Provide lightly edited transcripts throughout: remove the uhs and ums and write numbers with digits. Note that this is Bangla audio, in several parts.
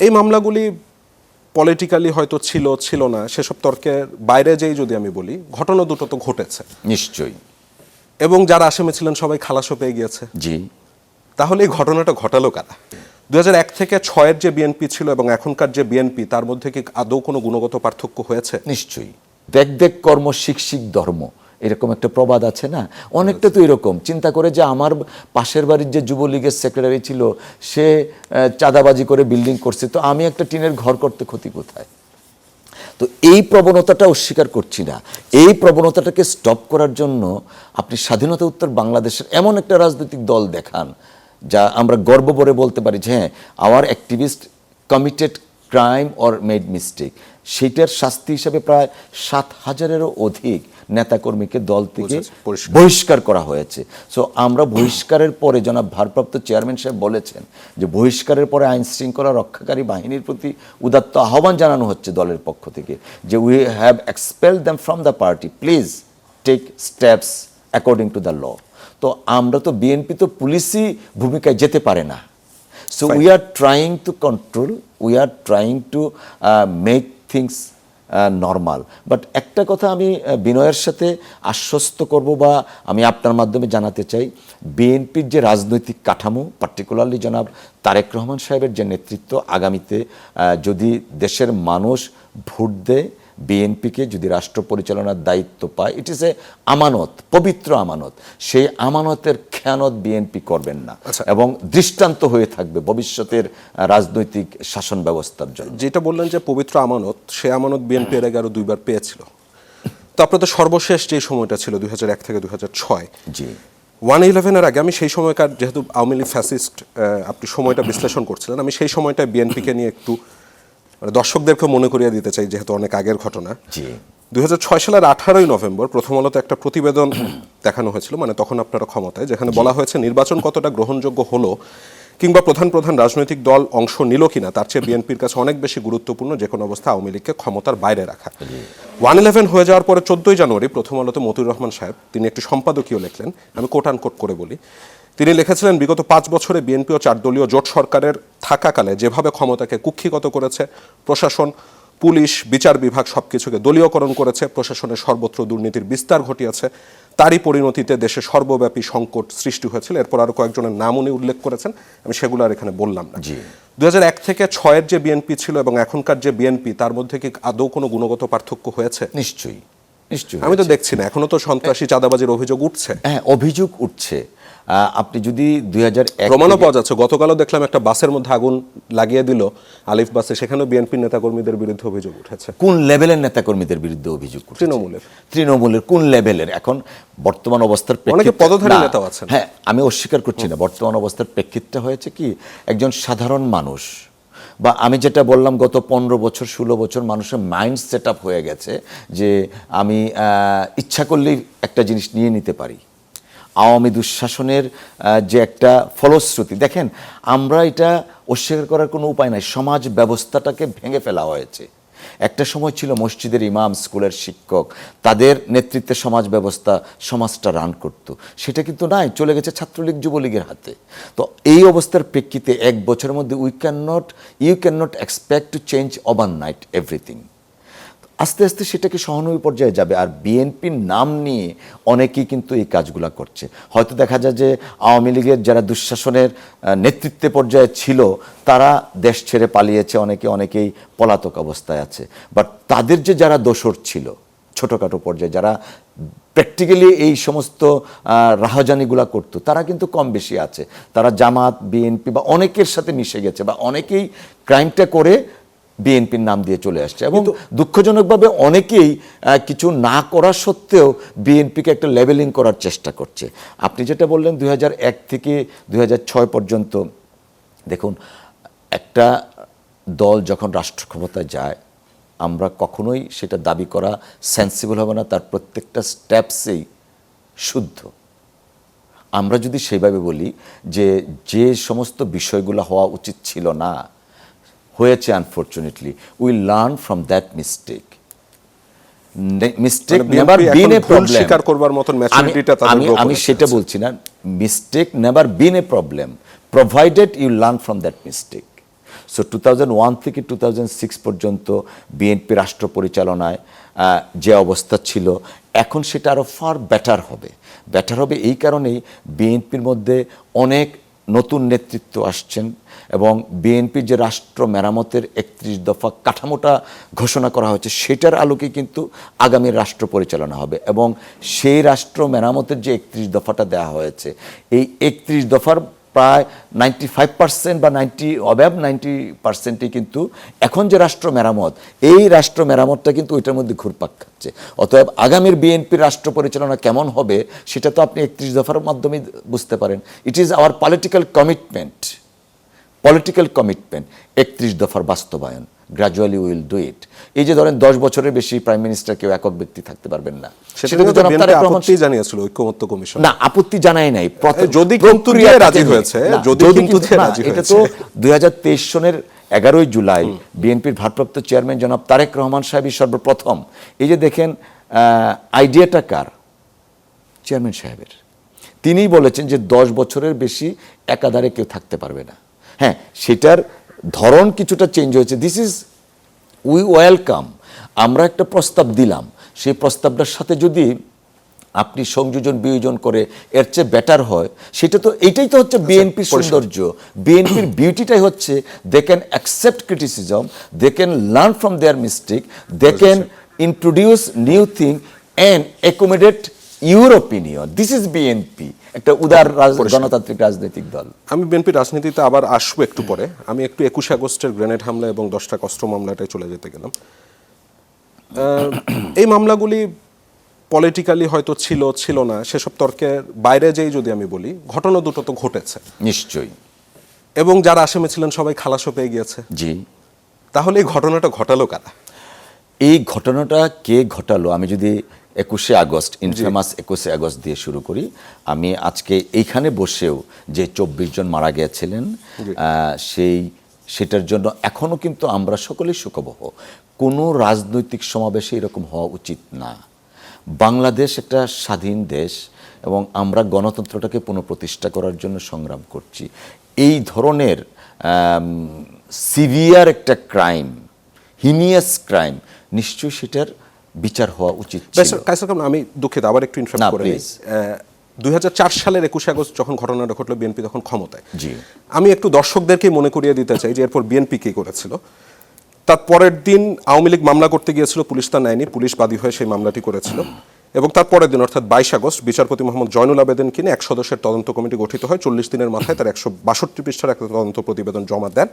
এই মামলাগুলি পলিটিক্যালি হয়তো ছিল না, সেসব তর্কের বাইরে যেই যদি আমি বলি, ঘটনা দুটো তো ঘটেছে নিশ্চয়ই, এবং যারা আসামি ছিলেন সবাই খালাসও পেয়ে গিয়েছে। জি। তাহলে এই ঘটনাটা ঘটালো কারা? 2001 থেকে 6-এর যে বিএনপি ছিল এবং এখনকার যে বিএনপি, তার মধ্যে কি আদৌ কোনো গুণগত পার্থক্য হয়েছে? নিশ্চয়ই। দেখ দেখ কর্ম শিখ শিখ ধর্ম, এরকম একটা প্রবাদ আছে না, অনেকটা তো এরকম। চিন্তা করে যে আমার পাশের বাড়ির যে যুবলীগের সেক্রেটারি ছিল সে চাঁদাবাজি করে বিল্ডিং করছে, তো আমি একটা টিনের ঘর করতে ক্ষতি কোথায়? তো এই প্রবণতাটা অস্বীকার করছি না। এই প্রবণতাটাকে স্টপ করার জন্য আপনি স্বাধীনতা উত্তর বাংলাদেশের এমন একটা রাজনৈতিক দল দেখান যা আমরা গর্ব করে বলতে পারি যে হ্যাঁ, our activist committed crime or made mistake, সেইটার শাস্তি হিসাবে প্রায় 7,000-এরও অধিক নেতাকর্মীকে দল থেকে বহিষ্কার করা হয়েছে। সো আমরা বহিষ্কারের পরে জনাব ভারপ্রাপ্ত চেয়ারম্যান সাহেব বলেছেন যে বহিষ্কারের পরে আইন শৃঙ্খলা রক্ষাকারী বাহিনীর প্রতি উদাত্ত আহ্বান জানানো হচ্ছে দলের পক্ষ থেকে যে we have expelled them from the party, please take steps according to the law. তো আমরা তো বিএনপি তো পুলিশি ভূমিকায় যেতে পারে না। So we are trying to control, we are trying to make things normal. But একটা কথা আমি বিনয়ের সাথে আশ্বস্ত করব বা আমি আপনার মাধ্যমে জানাতে চাই, বিএনপির যে রাজনৈতিক কাঠামো, পার্টিকুলারলি জনাব তারেক রহমান সাহেবের যে নেতৃত্ব, আগামীতে যদি দেশের মানুষ ভোট দেয়, বিএনপিকে যদি রাষ্ট্র পরিচালনার দায়িত্ব পায়, ইট ইজ এ আমানত, পবিত্র আমানত। সেই আমানতের খেয়ানত বিএনপি করবেন না এবং দৃষ্টান্ত হয়ে থাকবে ভবিষ্যতের রাজনৈতিক শাসন ব্যবস্থার জন্য। যেটা বললেন যে পবিত্র আমানত, সে আমানত বিএনপি এর আগে আরো 2বার পেয়েছিল। তো আপনাদের সর্বশেষ যে সময়টা ছিল 2001 থেকে 2006, জি, 1/11-এর আগে, আমি সেই সময়কার, যেহেতু আওয়ামী লীগ ফ্যাসিস্ট, আপনি সময়টা বিশ্লেষণ করছিলেন, আমি সেই সময়টায় বিএনপিকে নিয়ে একটু দর্শকদেরকে মনে করিয়ে দিতে চাই, যেহেতু অনেক আগের ঘটনা। 2006 সালের 18ই নভেম্বর প্রথম আলোতে একটা প্রতিবেদন দেখানো হয়েছিল, মানে তখন আপনারা ক্ষমতায়, যেখানে বলা হয়েছে নির্বাচন কতটা গ্রহণযোগ্য হলো কিংবা প্রধান প্রধান রাজনৈতিক দল অংশ নিল কিনা, তার চেয়ে বিএনপির কাছে অনেক বেশি গুরুত্বপূর্ণ যে কোনো অবস্থা আওয়ামী লীগকে ক্ষমতার বাইরে রাখা। 1/11 হয়ে যাওয়ার পরে 14ই জানুয়ারি প্রথম আলোতে মতিউর রহমান সাহেব, তিনি একটি সম্পাদকীয় লিখলেন, আমি কোট আনকোট করে বলি। তিনি লিখেছিলেন, বিগত 5 বছরে বিএনপি ও 4 দলীয় জোট সরকারের থাকাকালে যেভাবে ক্ষমতাকে কুক্ষিগত করেছে, প্রশাসন, পুলিশ, বিচার বিভাগ সবকিছুকে দলীয়করণ করেছে, প্রশাসনের সর্বত্র দুর্নীতির বিস্তার ঘটিয়েছে, তারই পরিণতিতে দেশে সর্বব্যাপী সংকট সৃষ্টি হয়েছিল। এরপর আরো কয়েকজনের নাম উনি উল্লেখ করেছেন, আমি সেগুলো আর এখানে বললাম না। 2001 থেকে 6-এর যে বিএনপি ছিল এবং এখনকার যে বিএনপি, তার মধ্যে কি আদৌ কোনো গুণগত পার্থক্য হয়েছে? নিশ্চয়ই, নিশ্চয়ই। আমি তো দেখছি না, এখনো তো সন্ত্রাসী চাঁদাবাজির অভিযোগ উঠছে। হ্যাঁ, অভিযোগ উঠছে। আপনি যদি 2001 প্রমাণও পাওয়া যাচ্ছে। গতকালও দেখলাম একটা বাসের মধ্যে আগুন লাগিয়ে দিল, আলিফ বাসে, সেখানেও বিএনপির নেতাকর্মীদের বিরুদ্ধে অভিযোগ উঠেছে। কোন লেভেলের নেতাকর্মীদের বিরুদ্ধে অভিযোগ উঠেছে? তৃণমূলের কোন লেভেলের? এখন বর্তমান অবস্থার অনেকে পদধারী নেতাও আছেন। হ্যাঁ, আমি অস্বীকার করছি না। বর্তমান অবস্থার প্রেক্ষিতটা হয়েছে কি, একজন সাধারণ মানুষ বা আমি যেটা বললাম গত 15 বছর 16 বছর মানুষের মাইন্ড সেট আপ হয়ে গেছে যে আমি ইচ্ছা করলেই একটা জিনিস নিয়ে নিতে পারি। আওয়ামী দুঃশাসনের যে একটা ফলশ্রুতি, দেখেন, আমরা এটা অস্বীকার করার কোনো উপায় নাই, সমাজ ব্যবস্থাটাকে ভেঙে ফেলা হয়েছে। একটা সময় ছিল মসজিদের ইমাম, স্কুলের শিক্ষক, তাদের নেতৃত্বে সমাজ ব্যবস্থা, সমাজটা রান করত। সেটা কিন্তু নাই, চলে গেছে ছাত্রলীগ যুবলীগের হাতে। তো এই অবস্থার প্রেক্ষিতে 1 বছরের মধ্যে you can not expect to change overnight everything. আস্তে আস্তে সেটাকে সহানুভূতি পর্যায়ে যাবে। আর বিএনপির নাম নিয়ে অনেকেই কিন্তু এই কাজগুলো করছে। হয়তো দেখা যায় যে আওয়ামী লীগের যারা দুঃশাসনের নেতৃত্বে পর্যায়ে ছিল তারা দেশ ছেড়ে পালিয়েছে, অনেকেই পলাতক অবস্থায় আছে। বাট তাদের যে যারা দোসর ছিল ছোটোখাটো পর্যায়ে, যারা প্র্যাকটিক্যালি এই সমস্ত রাহাজানিগুলা করতো, তারা কিন্তু কম বেশি আছে। তারা জামাত, বিএনপি বা অনেকের সাথে মিশে গেছে বা অনেকেই ক্রাইমটা করে বিএনপির নাম দিয়ে চলে আসছে এবং দুঃখজনকভাবে অনেকেই কিছু না করা সত্ত্বেও বিএনপিকে একটা লেভেলিং করার চেষ্টা করছে। আপনি যেটা বললেন 2001 থেকে 2006 পর্যন্ত, দেখুন, একটা দল যখন রাষ্ট্র ক্ষমতায় যায়, আমরা কখনোই সেটা দাবি করা সেন্সিবল হবে না তার প্রত্যেকটা স্টেপসেই শুদ্ধ। আমরা যদি সেইভাবে বলি যে সমস্ত বিষয়গুলো হওয়া উচিত ছিল না হয়েছে, unfortunately we learn from that mistake. Mistake never been a problem. স্বীকার করবার মতন ম্যাচুরিটিটা আমি সেটা বলছি না। Mistake never been a problem provided you learn from that mistake. So 2001 থেকে 2006 পর্যন্ত বিএনপি রাষ্ট্র পরিচালনায় যে অবস্থা ছিল, এখন সেটা আরও ফার বেটার হবে। বেটার হবে এই কারণেই বিএনপির মধ্যে অনেক নতুন নেতৃত্ব আসছেন এবং বিএনপির যে রাষ্ট্র মেরামতের 31 দফা কাঠামোটা ঘোষণা করা হয়েছে, সেটার আলোকে কিন্তু আগামী রাষ্ট্র পরিচালনা হবে। এবং সেই রাষ্ট্র মেরামতের যে 31 দফাটা দেওয়া হয়েছে, এই 31 দফার প্রায় 95% বা 90%ই কিন্তু এখন যে রাষ্ট্র মেরামত, এই রাষ্ট্র মেরামতটা কিন্তু ওইটার মধ্যে ঘুরপাক খাচ্ছে। অতএব আগামীর বিএনপির রাষ্ট্র পরিচালনা কেমন হবে সেটা তো আপনি 31 দফার মাধ্যমে বুঝতে পারেন। It is our political commitment 31 দফার বাস্তবায়ন। Gradually will do it. এই যে ধরেন 10 বছরের বেশি প্রাইম মিনিস্টার কেউ একক ব্যক্তি থাকতে পারবেন না, সেটা কিন্তু জনাব তারেক রহমান আপত্তি জানিয়েছিল ঐক্যমত্য কমিশন। না, আপত্তি জানায় নাই, যদি কিন্তু দিয়ে রাজি হয়েছে, যদি কিন্তু দিয়ে রাজি হয়েছে। এটা তো 2023 সনের 11 জুলাই বিএনপির ভারপ্রাপ্ত চেয়ারম্যান জনাব তারেক রহমান সাহেবই সর্বপ্রথম, এই যে দেখেন আইডিয়াটা কার, চেয়ারম্যান সাহেবের, তিনিই বলেছেন যে 10 বছরের বেশি একাধারে কেউ থাকতে পারবে না। হ্যাঁ, সেটার ধরন কিছুটা চেঞ্জ হয়েছে, দিস ইজ উই ওয়েলকাম। আমরা একটা প্রস্তাব দিলাম, সেই প্রস্তাবটার সাথে যদি আপনি সংযোজন বিয়োজন করে এর চেয়ে বেটার হয়, সেটা তো এইটাই তো হচ্ছে বিএনপির সৌন্দর্য। বিএনপির বিউটিটাই হচ্ছে they can accept criticism, they can learn from their mistake, they can introduce new thing and accommodate your opinion. This is BNP, একটা উদার গণতান্ত্রিক রাজনৈতিক দল। আমি বিএনপি রাজনীতিতে আবার আসবো একটু পরে। আমি একটু 21 আগস্টের গ্রেনেড হামলা এবং 10টা অস্ত্র মামলাটায় চলে যেতে গেলাম। এই মামলাগুলি পলিটিক্যালি হয়তো ছিল না, সেসব তর্কের বাইরে যেই যদি আমি বলি, ঘটনা দুটো তো ঘটেছে নিশ্চয়ই, এবং যারা আসামি ছিলেন সবাই খালাসও পেয়ে গিয়েছে। জি, তাহলে এই ঘটনাটা ঘটালো কারা? এই ঘটনাটা কে ঘটালো? আমি যদি 21শে আগস্ট, ইনফেমাস 21শে আগস্ট দিয়ে শুরু করি। আমি আজকে এইখানে বসেও যে 24 জন মারা গিয়েছিলেন, সেটার জন্য এখনো কিন্তু আমরা সকলেই শোকবহ। কোনো রাজনৈতিক সমাবেশে এরকম হওয়া উচিত না। বাংলাদেশ একটা স্বাধীন দেশ এবং আমরা গণতন্ত্রটাকে পুনঃপ্রতিষ্ঠা করার জন্য সংগ্রাম করছি। এই ধরনের সিভিয়ার একটা ক্রাইম, হিনিয়াস ক্রাইম, নিশ্চয়ই সেটার বিচার হওয়া উচিত ছিল। কায়সার খান, আমি দুঃখিত, আবার একটু ইনফর্ম করে নিই। 2004 সালের 21 আগস্ট যখন ঘটনাটা ঘটলো, বিএনপি তখন ক্ষমতায়। জি, আমি একটু দর্শকদেরকে মনে করিয়ে দিতে চাই যে এরপর বিএনপি কি করেছিল। তার পরের দিন আওয়ামী লীগ মামলা করতে গিয়েছিল, পুলিশ তা নেয়নি, পুলিশ বাদী হয়ে সেই মামলাটি করেছিল। এবং তার পরের দিন অর্থাৎ 22 আগস্ট বিচারপতি মোহাম্মদ জয়নুল আবেদিনকে নিয়ে 1 সদস্যের তদন্ত কমিটি গঠিত হয়। 40 দিনের মাথায় তার 162 পৃষ্ঠার একটা তদন্ত প্রতিবেদন জমা দেন,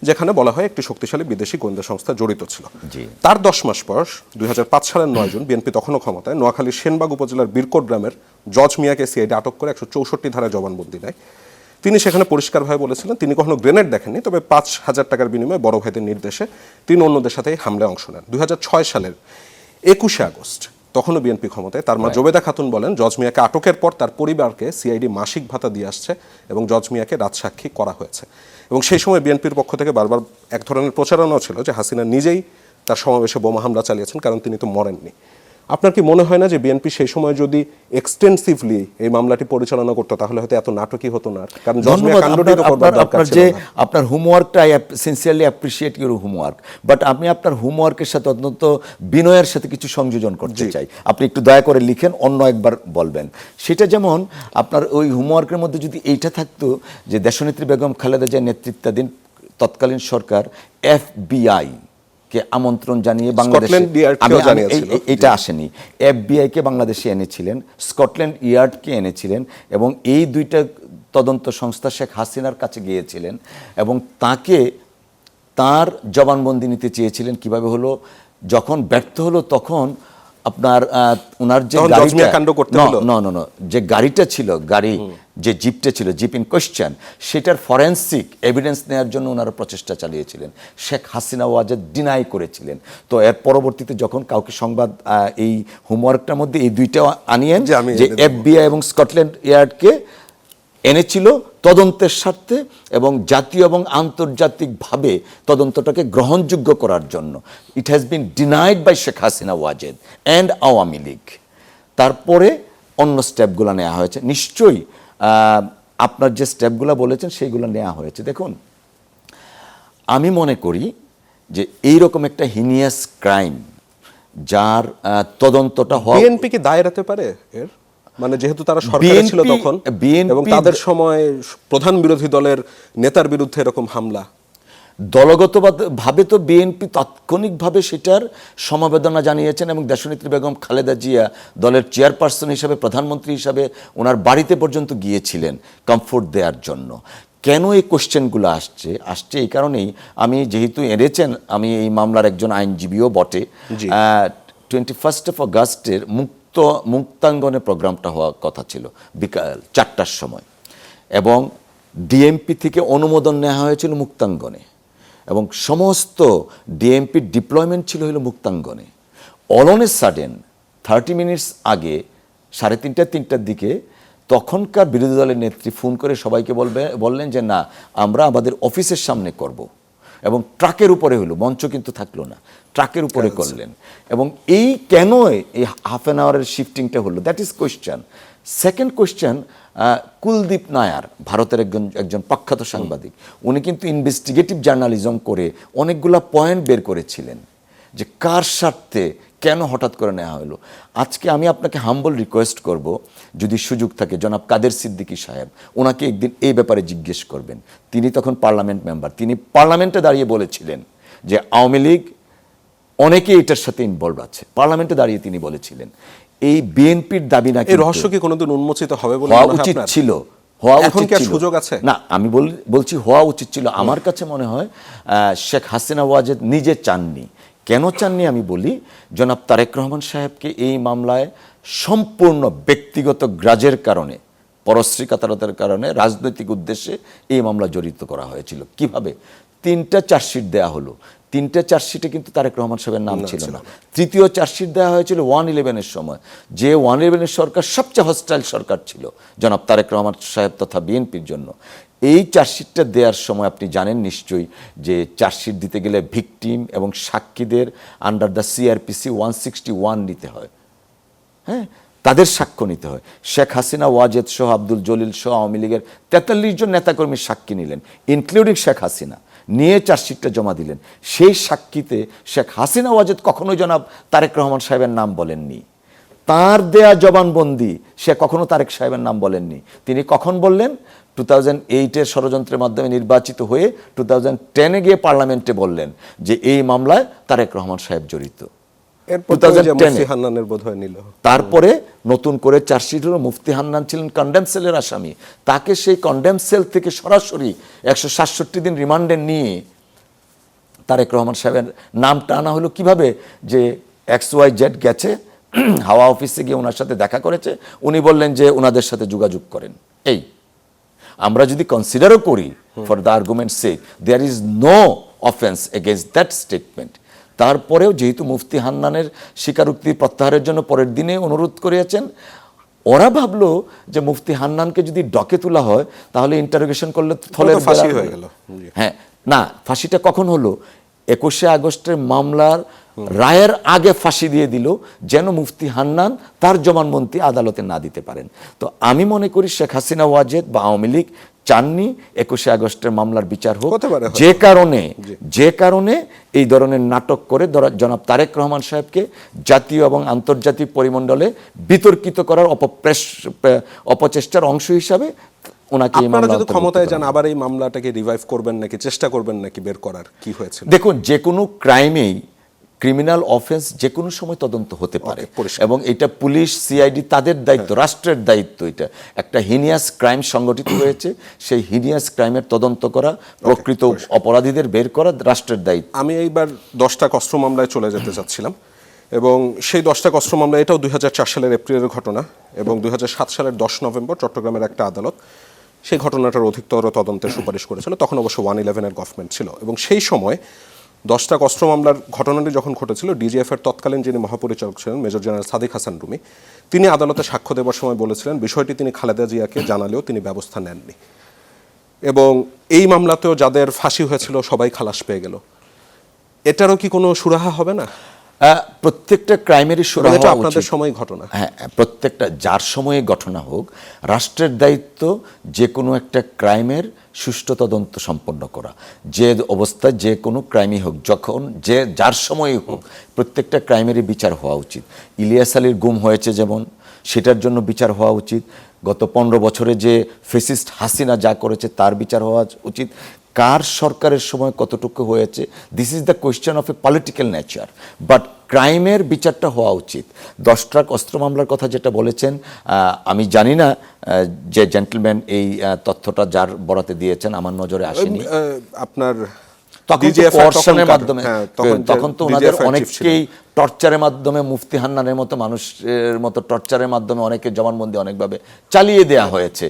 যেখানে বলা হয় একটি শক্তিশালী বিদেশি গোয়েন্দা সংস্থা জড়িত ছিল। তার 10 মাস পর 2005 সালের 9 জুন বিএনপি তখনও ক্ষমতায়, নোয়াখালীর সেনবাগ উপজেলার বীরকোট গ্রামের জজ মিয়াকে সিআইডি আটক করে 164 ধারায় জবানবন্দি দেয়। তিনি সেখানে পরিষ্কারভাবে বলেছিলেন তিনি কখনো গ্রেনেড দেখেননি, তবে 5,000 টাকার বিনিময়ে বড় ভাইদের নির্দেশে তিনি অন্যদের সাথে হামলায় অংশ নেন। 2006 সালের 21শে আগস্ট, তখনও বিএনপি ক্ষমতায়, তার মা জোবেদা খাতুন বলেন জজ মিয়াকে আটকের পর তার পরিবারকে সিআইডি মাসিক ভাতা দিয়ে আসছে এবং জজ মিয়াকে রাজসাক্ষী করা হয়েছে। এবং সেই সময় বিএনপির পক্ষ থেকে বারবার এক ধরনের প্রচারণাও ছিল যে হাসিনা নিজেই তার সমাবেশে বোমা হামলা চালিয়েছেন, কারণ তিনি তো মরেননি। আপনার কি মনে হয় না যে বিএনপি সেই সময় যদি এক্সটেন্সিভলি এই মামলাটি পরিচালনা করতো তাহলে হয়তো এত নাটকই হতো না? কারণ জজ মিয়া কাণ্ডটি তো করবার দরকার ছিল না। আপনার হোমওয়ার্কটা I sincerely appreciate your homework, but আমি আপনার হোমওয়ার্কের সাথে অত্যন্ত বিনয়ের সাথে কিছু সংযোজন করতে চাই। আপনি একটু দয়া করে লিখেন, অন্য একবার বলবেন। সেটা যেমন আপনার ওই হোমওয়ার্কের মধ্যে যদি এইটা থাকতো যে দেশনেত্রী বেগম খালেদা জিয়ার নেতৃত্বাধীন তৎকালীন সরকার FBI কে আমন্ত্রণ জানিয়ে বাংলাদেশে, এটা আসেনি, FBI কে বাংলাদেশে এনেছিলেন, স্কটল্যান্ড ইয়ার্ডকে এনেছিলেন এবং এই দুইটা তদন্ত সংস্থা শেখ হাসিনার কাছে গিয়েছিলেন এবং তার জবানবন্দি নিতে চেয়েছিলেন। কিভাবে হলো, যখন ব্যর্থ হলো তখন আপনার ওনার যে যে গাড়িটা ছিল, যে জিপটা ছিল, জিপ ইন কোয়েশ্চেন, সেটার ফরেন্সিক এভিডেন্স নেওয়ার জন্য ওনারা প্রচেষ্টা চালিয়েছিলেন। শেখ হাসিনা ওয়াজেদ ডিনাই করেছিলেন। তো এর পরবর্তীতে যখন কাউকে সংবাদ, এই হোমওয়ার্কটার মধ্যে এই দুইটা আনিয়েন যে FBI এবং স্কটল্যান্ড ইয়ার্ডকে এনেছিল তদন্তের স্বার্থে এবং জাতীয় এবং আন্তর্জাতিকভাবে তদন্তটাকে গ্রহণযোগ্য করার জন্য। It has been denied by Sheikh Hasina Wazed and Awami League. তারপরে অন্য স্টেপগুলো নেওয়া হয়েছে। নিশ্চয়ই আপনার যে স্টেপগুলো বলেছেন সেইগুলো নেওয়া হয়েছে। দেখুন, আমি মনে করি যে এইরকম একটা হিনিয়াস ক্রাইম যার তদন্তটা হওয়া বিএনপি কি দায় এড়াতে পারে এর, মানে যেহেতু তারা সরকারে ছিল BNP তখন এবং তাদের সময় প্রধান বিরোধী দলের নেতার বিরুদ্ধে এরকম হামলা, দলগতভাবে তো বিএনপি তাৎক্ষণিকভাবে সেটার সমবেদনা জানিয়েছেন এবং দেশনেত্রী বেগম খালেদা জিয়া দলের চেয়ারপারসন হিসাবে, প্রধানমন্ত্রী হিসাবে ওনার বাড়িতে পর্যন্ত গিয়েছিলেন কমফোর্ট দেওয়ার জন্য। কেন এই কোশ্চেনগুলো আসছে এই কারণেই, আমি যেহেতু এড়েছেন, আমি এই মামলার একজন আইনজীবীও বটে। 21 অগাস্টের মুক্তাঙ্গনে প্রোগ্রামটা হওয়ার কথা ছিল বিকাল 4টার সময়, এবং ডিএমপি থেকে অনুমোদন নেওয়া হয়েছিল মুক্তাঙ্গনে, এবং সমস্ত ডিএমপির ডিপ্লয়মেন্ট ছিল হলো মুক্তাঙ্গনে। All on a sudden 30 minutes আগে 3:30-3টার দিকে তখনকার বিরোধী দলের নেত্রী ফোন করে সবাইকে বললেন যে না, আমরা আমাদের অফিসের সামনে করব, এবং ট্রাকের উপরে হলো, মঞ্চ কিন্তু থাকলো না, ট্রাকের উপরে করলেন। এবং এই কেন এই হাফ অ্যান আওয়ারের শিফটিংটা হলো, that is question. Second question, Kuldeep Nair ভারতের একজন প্রখ্যাত সাংবাদিক, উনি কিন্তু ইনভেস্টিগেটিভ জার্নালিজম করে অনেকগুলা পয়েন্ট বের করেছিলেন যে কার স্বার্থে কেন হঠাৎ করে নেওয়া হলো। আজকে আমি আপনাকে হাম্বল রিকোয়েস্ট করব, যদি সুযোগ থাকে, জনাব কাদের সিদ্দিকী সাহেব, ওনাকে একদিন এই ব্যাপারে জিজ্ঞেস করবেন। তিনি তখন পার্লামেন্ট মেম্বার, তিনি পার্লামেন্টে দাঁড়িয়ে বলেছিলেন যে আওয়ামী লীগ অনেকে এটার সাথে ইনভলভ আছে, পার্লামেন্টে দাঁড়িয়ে তিনি বলেছিলেন। এই বিএনপির দাবি নাকি এই রহস্য কি কোনোদিন উন্মোচিত হবে বলে হওয়া মনে হয় উচিত আপনার? ছিল, হওয়া এখন উচিত কি আর ছিল। সুযোগ আছে? না, আমি বলছি হওয়া উচিত ছিল। আমার কাছে মনে হয় শেখ হাসিনা ওয়াজেদ নিজে চাননি। কেন চাননি আমি বলি, জনাব তারেক রহমান সাহেবকে এই মামলায় সম্পূর্ণ ব্যক্তিগত গ্রাজের কারণে, পরশ্রীকাতরতার কারণে, রাজনৈতিক উদ্দেশ্যে এই মামলা জড়িত করা হয়েছিল। কিভাবে? 3টা চার্জশিট দেয়া হলো, 3টে চার্জশিটে কিন্তু তারেক রহমান সাহেবের নাম ছিল না। তৃতীয় চার্জশিট দেওয়া হয়েছিল 111-এর সময়, যে 111-এর সরকার সবচেয়ে হস্টাইল সরকার ছিল জনাব তারেক রহমান সাহেব তথা বিএনপির জন্য। এই চার্জশিটটা দেওয়ার সময় আপনি জানেন নিশ্চয়ই যে চার্জশিট দিতে গেলে ভিকটিম এবং সাক্ষীদের আন্ডার দ্য সিআরপিসি 161 নিতে হয়, হ্যাঁ, তাদের সাক্ষ্য নিতে হয়। শেখ হাসিনা ওয়াজেদ সহ, আব্দুল জলিল সহ আওয়ামী লীগের 43 জন নেতাকর্মীর সাক্ষী নিলেন, ইনক্লুডিং শেখ হাসিনা, নিয়ে চার্জশিটটা জমা দিলেন। সেই সাক্ষীতে শেখ হাসিনা ওয়াজেদ কখনোই জনাব তারেক রহমান সাহেবের নাম বলেননি। তার দেয়া জবানবন্দি, সে কখনো তারেক সাহেবের নাম বলেননি। তিনি কখন বললেন? 2008-এর ষড়যন্ত্রের মাধ্যমে নির্বাচিত হয়ে 2010-এ গিয়ে পার্লামেন্টে বললেন যে এই মামলায় তারেক রহমান সাহেব জড়িত। তারপরে নতুন করে চার্জশিট হলো, মুফতি হান্নান ছিলেন কন্ডেম সেলের আসামি, তাকে সেই কন্ডেম সেল থেকে সরাসরি 167 দিন রিমান্ডে নিয়ে তারেক রহমান সাহেবের নামটা আনা হলো। কিভাবে? যে XYZ গেছে হাওয়া অফিসে গিয়ে ওনার সাথে দেখা করেছে, উনি বললেন যে ওনাদের সাথে যোগাযোগ করেন। এই আমরা যদি কনসিডারও করি for the argument sake, there is no offence against that statement. তারপরেও যেহেতু মুফতি হান্নানের স্বীকারোক্তি প্রত্যাহারের জন্য পরের দিনে অনুরোধ করিয়েছেন, ওরা ভাবলো যে মুফতি হান্নানকে যদি ডকে তোলা হয় তাহলে ইন্টারোগেশন করলে থলের ফাঁসি হয়ে গেল। হ্যাঁ, না, ফাঁসিটা কখন হলো? 21 আগস্টের মামলার রায়ের আগে ফাঁসি দিয়ে দিল, যেন মুফতি হান্নান তার জবানবন্দি আদালতে না দিতে পারেন। তো আমি মনে করি শেখ হাসিনা ওয়াজেদ বা আওয়ামী লীগ চাননি 21 আগস্টের মামলার বিচার হোক, যে কারণে এই ধরনের নাটক করে জনাব তারেক রহমান সাহেবকে জাতীয় এবং আন্তর্জাতিক পরিমণ্ডলে বিতর্কিত করার অপচেষ্টার অংশ হিসাবে ওনাকে আপনারা যদি ক্ষমতায় যান আবার এই মামলাটাকে রিভাইভ করবেন নাকি, চেষ্টা করবেন নাকি বের করার? কি হয়েছে? দেখুন, যে কোনো ক্রাইমেই ক্রিমিনাল অফেন্স যে কোনো সময় তদন্ত হতে পারে, এবং এটা পুলিশ, সিআইডি তাদের দায়িত্ব, রাষ্ট্রের দায়িত্ব। এটা একটা হিনিয়াস ক্রাইম সংগঠিত হয়েছে, সেই হিনিয়াস ক্রাইমের তদন্ত করা, প্রকৃত অপরাধীদের বের করা রাষ্ট্রের দায়িত্ব। আমি এইবার 10টা অস্ত্র মামলায় চলে যেতে চাচ্ছিলাম, এবং সেই 10টা অস্ত্র মামলা, এটাও 2004 সালের এপ্রিলের ঘটনা, এবং 2007 সালের 10 নভেম্বর চট্টগ্রামের একটা আদালত সেই ঘটনাটার অধিকতর তদন্তের সুপারিশ করেছিল। তখন অবশ্য 111-এর গভর্নমেন্ট ছিল, এবং সেই সময় 10টা অস্ত্র মামলার ঘটনাটি যখন ঘটেছিল, ডিজিএফের তৎকালীন যিনি মহাপরিচালক ছিলেন মেজর জেনারেল সাদিক হাসান রুমি, তিনি আদালতে সাক্ষ্য দেওয়ার সময় বলেছিলেন বিষয়টি তিনি খালেদা জিয়াকে জানালেও তিনি ব্যবস্থা নেননি, এবং এই মামলাতেও যাদের ফাঁসি হয়েছিল সবাই খালাস পেয়ে গেল। এটারও কি কোনো সুরাহা হবে না? প্রত্যেকটা ক্রাইমেরই শুরু এটা হওয়া আপনাদের উচিত। সময় ঘটনা। হ্যাঁ, প্রত্যেকটা যার সময়ে ঘটনা হোক, রাষ্ট্রের দায়িত্ব যে কোনো একটা ক্রাইমের সুষ্ঠু তদন্ত সম্পন্ন করা। যে অবস্থায় যে কোনো ক্রাইমই হোক, যখন যার সময়ই হোক, প্রত্যেকটা ক্রাইমেরই বিচার হওয়া উচিত। ইলিয়াস আলীর গুম হয়েছে যেমন, সেটার জন্য বিচার হওয়া উচিত। গত 15 বছরে যে ফেসিস্ট হাসিনা যা করেছে তার বিচার হওয়া উচিত। কার সরকারের সময় কতটুকু হয়েছে, this is the question of a political nature, but ক্রাইমের বিচারটা হওয়া উচিত। 10 ট্রাক অস্ত্র মামলার কথা যেটা বলেছেন, আমি জানি না যে জেন্টলম্যান এই তথ্যটা যার বরাতে দিয়েছেন, আমার নজরে আসেনি। আপনার তখন তো DGFR coercion-এর মাধ্যমে, হ্যাঁ, তখন তো ওনাদের DGFR chief অনেককেই টর্চারের মাধ্যমে, মুফতি হান্নানের মতো মানুষের মতো টর্চারের মাধ্যমে অনেকে জবানবন্দি অনেকভাবে চালিয়ে দেয়া হয়েছে।